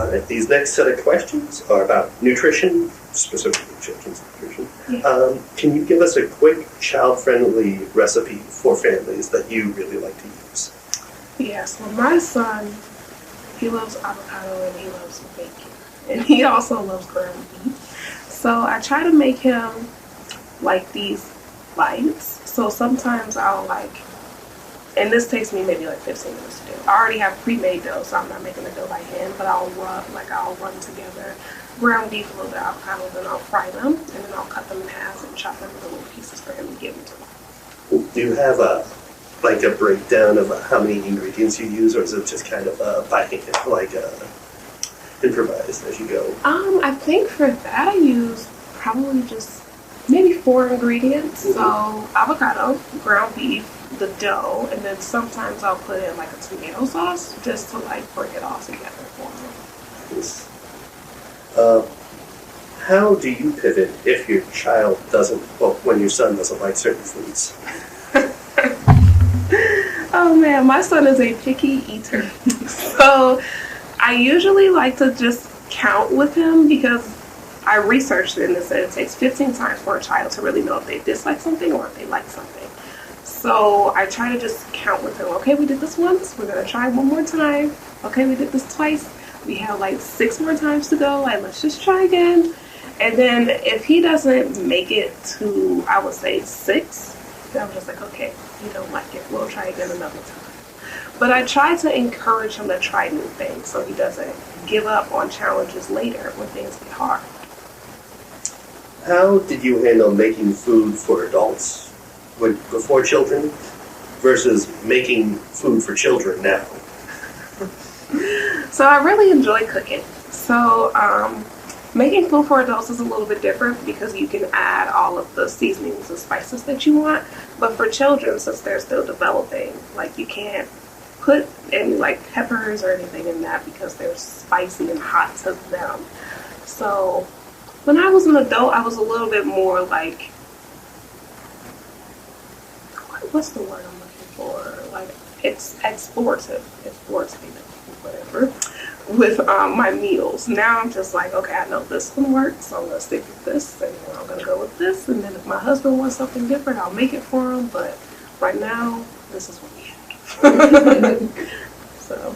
All right, these next set of questions are about nutrition, specifically children's nutrition. Yeah. Can you give us a quick child-friendly recipe for families that you really like to use? Yes, well, my son, he loves avocado and he loves bacon. And he also loves ground beef. So I try to make him like these bites. So sometimes I'll and this takes me maybe like 15 minutes to do. I already have pre-made dough, so I'm not making the dough by hand, but I'll run together ground beef, a little bit of avocado, then I'll fry them, and then I'll cut them in half and chop them into little pieces for him to give them to me. Do you have a breakdown of how many ingredients you use, or is it just kind of by hand, improvised as you go? I think for that I use probably just maybe 4 ingredients. Mm-hmm. So avocado, ground beef, the dough, and then sometimes I'll put in like a tomato sauce just to bring it all together for me. Yes. How do you pivot if your child when your son doesn't like certain foods? Oh man, my son is a picky eater. So I usually like to just count with him because I researched it and it said it takes 15 times for a child to really know if they dislike something or if they like something. So I try to just count with him. Okay, we did this once. We're going to try one more time. Okay, we did this twice. We have 6 more times to go. Let's just try again. And then if he doesn't make it to, I would say 6, then I'm just okay, you don't like it. We'll try again another time. But I try to encourage him to try new things so he doesn't give up on challenges later when things get hard. How did you handle making food for adults before children versus making food for children now? So I really enjoy cooking. So making food for adults is a little bit different because you can add all of the seasonings and spices that you want. But for children, since they're still developing, you can't put any peppers or anything in that because they're spicy and hot to them. So when I was an adult, I was a little bit more what's the word I'm looking for? It's explorative, whatever, with my meals. Now I'm just okay, I know this one works, so I'm going to stick with this, and I'm going to go with this, and then if my husband wants something different, I'll make it for him, but right now, this is what we have. So